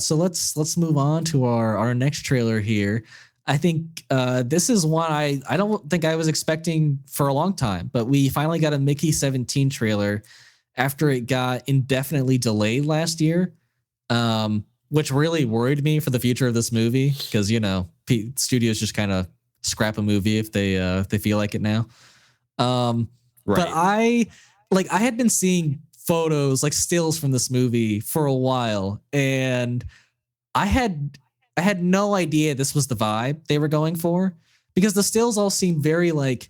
So let's move on to our next trailer here. I think this is one I don't think I was expecting for a long time, but we finally got a Mickey 17 trailer after it got indefinitely delayed last year, which really worried me for the future of this movie because studios just kind of scrap a movie if they feel like it now. But I had been seeing photos like stills from this movie for a while, and I had no idea this was the vibe they were going for because the stills all seem very like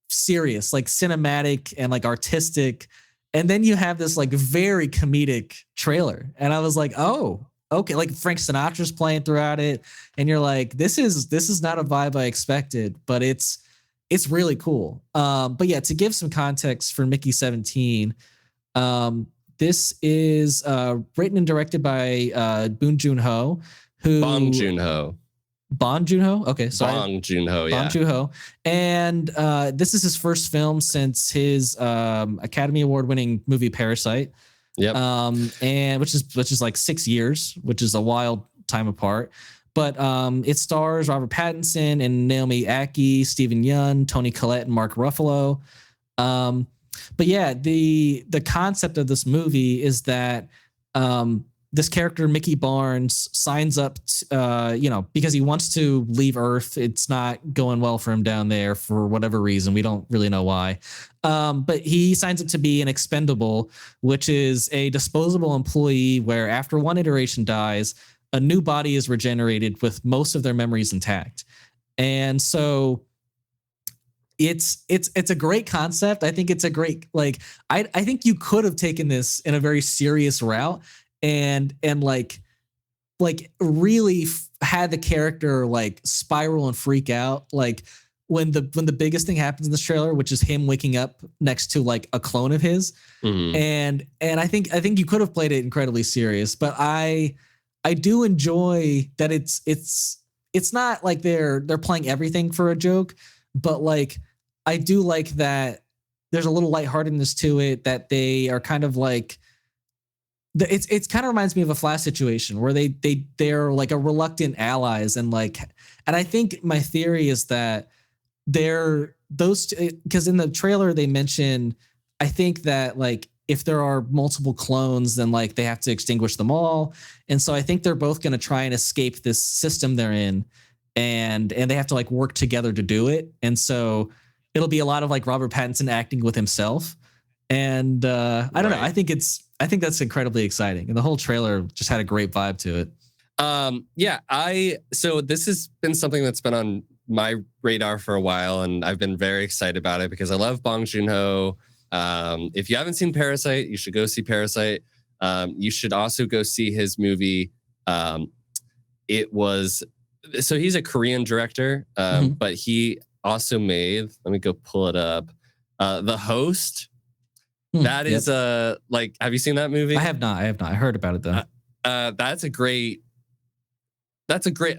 serious, like cinematic and like artistic. And then you have this like very comedic trailer. And I was like, oh, okay. Like Frank Sinatra's playing throughout it. And you're like, this is not a vibe I expected, but it's really cool. But yeah, to give some context for Mickey 17, this is written and directed by Bong Joon-ho, Bong Joon-ho. Bong Joon-ho? Okay, sorry. Bong Joon-ho, yeah. Bong Joon-ho. And this is his first film since his Academy Award-winning movie Parasite. Yep. And which is like 6 years, which is a wild time apart. But it stars Robert Pattinson and Naomi Ackie, Stephen Yeun, Toni Collette, and Mark Ruffalo. But yeah, the concept of this movie is that this character, Mickey Barnes, signs up, because he wants to leave Earth. It's not going well for him down there for whatever reason. We don't really know why. But he signs up to be an expendable, which is a disposable employee where after one iteration dies, a new body is regenerated with most of their memories intact. And so it's a great concept. I think it's a great, I think you could have taken this in a very serious route and really had the character like spiral and freak out. Like when the biggest thing happens in this trailer, which is him waking up next to like a clone of his. Mm-hmm. And I think you could have played it incredibly serious, but I do enjoy that it's not like they're playing everything for a joke, but like I do like that there's a little lightheartedness to it, that they are kind of like it's kind of reminds me of a Flash situation where they're like a reluctant allies, and I think my theory is that they're those, because in the trailer they mention, I think that like if there are multiple clones, then like they have to extinguish them all. And so I think they're both going to try and escape this system they're in, and they have to like work together to do it. And so it'll be a lot of like Robert Pattinson acting with himself. And I don't know. I think that's incredibly exciting. And the whole trailer just had a great vibe to it. So this has been something that's been on my radar for a while, and I've been very excited about it because I love Bong Joon-ho. If you haven't seen Parasite, you should go see Parasite. You should also go see his movie. So he's a Korean director, but he also made, let me go pull it up, The Host. That is have you seen that movie? I have not. I heard about it though. That's a great,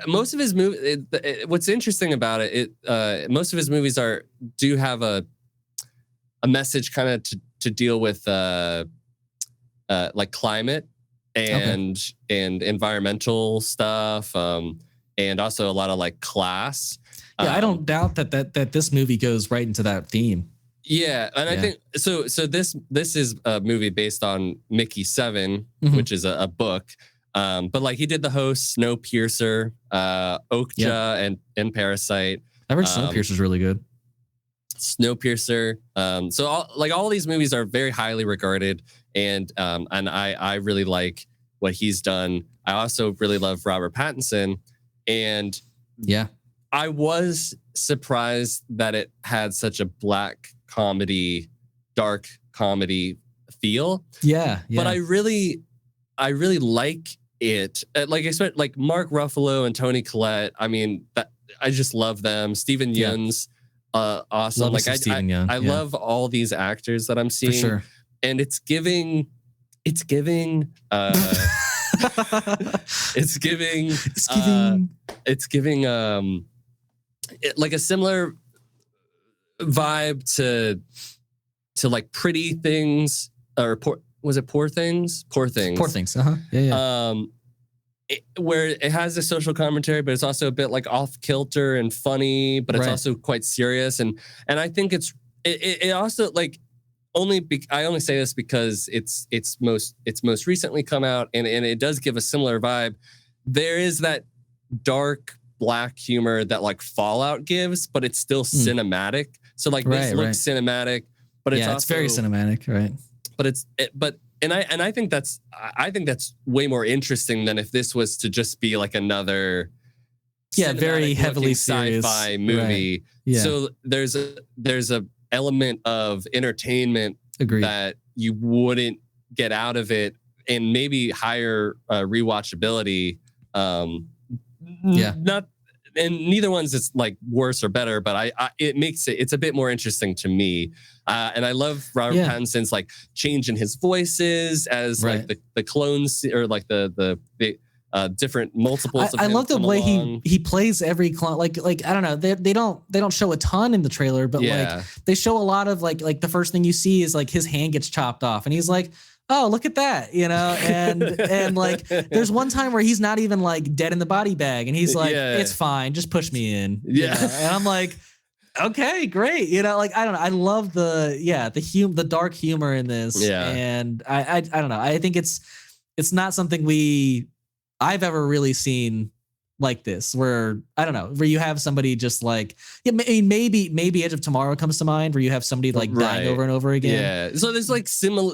most of his movies, what's interesting about it, most of his movies do have a message kind of to deal with like climate and environmental stuff, and also a lot of like class. Yeah, I don't doubt that this movie goes right into that theme. Yeah, and I think so. This is a movie based on Mickey 7, which is a book. But like he did The Host, Snowpiercer, Okja, and Parasite. I heard Snowpiercer's really good. Snowpiercer. So all these movies are very highly regarded, and I really like what he's done. I also really love Robert Pattinson, and I was surprised that it had such a dark comedy feel. Yeah. But I really like it. Like I expect, like Mark Ruffalo and Toni Collette. I mean, I just love them. Stephen Yeun's awesome. Like I love all these actors that I'm seeing. For sure. And it's giving like a similar vibe to like Pretty Things, or was it Poor Things? Poor Things. Poor Things. Yeah. where it has a social commentary, but it's also a bit like off kilter and funny, but it's also quite serious. And I think it also like I only say this because it's most recently come out, and it does give a similar vibe. There is that dark black humor that like Fallout gives, but it's still cinematic. So like this looks cinematic, but it's also, it's very cinematic, right? But I think that's way more interesting than if this was to just be like another very heavily sci-fi movie. Right. Yeah. So there's a element of entertainment Agreed. that you wouldn't get out of it, and maybe higher rewatchability. Not, and neither one's is like worse or better, but it makes it's a bit more interesting to me. And I love Robert Pattinson's like change in his voices as like the clones or like the different multiples of him. I love the way he plays every clone. Like I don't know, they don't show a ton in the trailer, but like they show a lot of like the first thing you see is like his hand gets chopped off, and he's like, oh, look at that, you know, and like there's one time where he's not even like dead in the body bag, and he's like, it's fine, just push me in. Yeah, you know? And I'm like, okay, great. You know, like I don't know, I love the dark humor in this. Yeah, and I don't know, I think it's not something I've ever really seen like this, where I don't know, where you have somebody just like, maybe Edge of Tomorrow comes to mind, where you have somebody like dying over and over again. Yeah. So there's like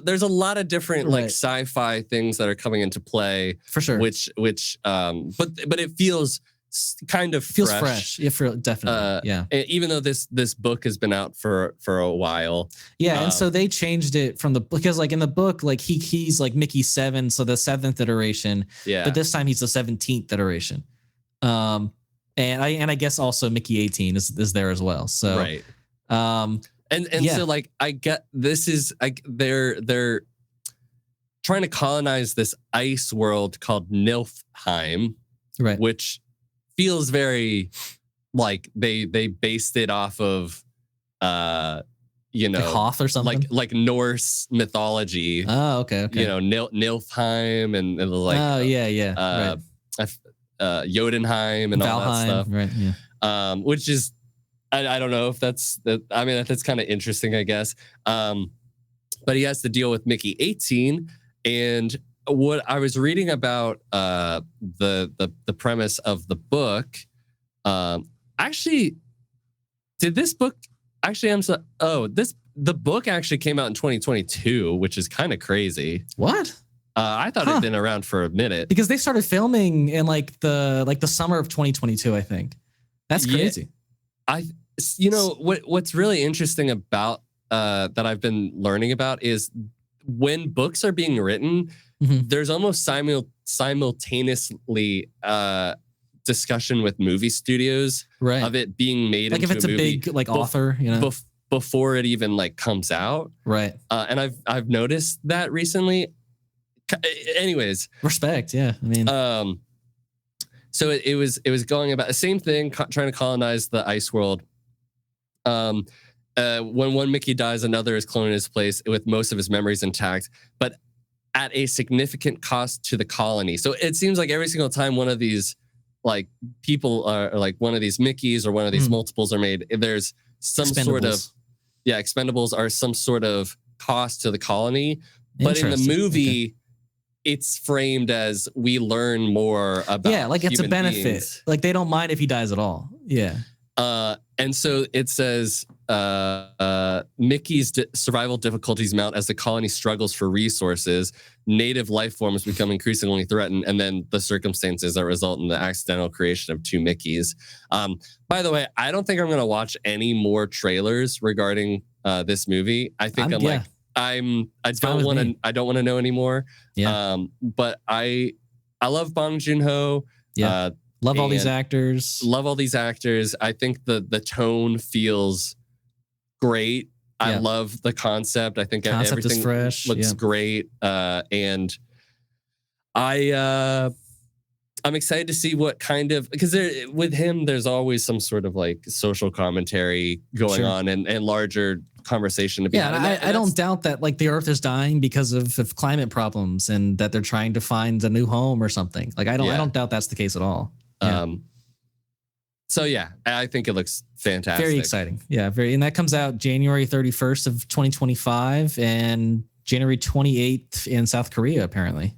there's a lot of different like sci-fi things that are coming into play for sure. Which but it feels kind of fresh. Yeah, definitely. Even though this book has been out for a while. Yeah, and so they changed it from because like in the book, like he's like Mickey 7, so the 7th iteration. Yeah. But this time he's the 17th iteration. And I guess also Mickey 18 is there as well. So right. So like I get this is like they're trying to colonize this ice world called Niflheim, right? Which feels very like they based it off of like Hoth or something, like Norse mythology. Oh, okay. You know, Niflheim and like Jotunheim and all that stuff, right? Yeah. Which is I don't know if that's kind of interesting, I guess. But he has to deal with Mickey 18, and what I was reading about the premise of the book. Actually, did this book actually? The book actually came out in 2022, which is kind of crazy. What? I thought it'd been around for a minute because they started filming in like the summer of 2022. I think that's crazy. What's really interesting about that I've been learning about is when books are being written, there's almost simultaneously discussion with movie studios of it being made like into if it's a movie big like author, you know, before it even like comes out, right? And I've noticed that recently. Anyways, respect. Yeah, I mean, so it was going about the same thing, trying to colonize the ice world. When one Mickey dies, another is cloned in his place with most of his memories intact, but at a significant cost to the colony. So it seems like every single time one of these like people are like one of these Mickeys or one of these multiples are made, there's some sort of expendables are some sort of cost to the colony. But in the movie, it's framed as we learn more about like it's a benefit. Beings. Like they don't mind if he dies at all. Yeah. And so it says Mickey's survival difficulties mount as the colony struggles for resources. Native life forms become increasingly threatened, and then the circumstances that result in the accidental creation of two Mickeys. By the way, I don't think I'm going to watch any more trailers regarding this movie. I think I don't want to know anymore. Yeah. But I love Bong Joon-ho. Yeah. Love all these actors. I think the tone feels great. I love the concept. I think everything is fresh. Looks great. And I I'm excited to see what kind of, because with him, there's always some sort of like social commentary going on and larger conversation to be had. And I don't doubt that like the Earth is dying because of climate problems and that they're trying to find a new home or something. Like I don't doubt that's the case at all. So yeah, I think it looks fantastic. Very exciting. Yeah, and that comes out January 31st of 2025 and January 28th in South Korea, apparently.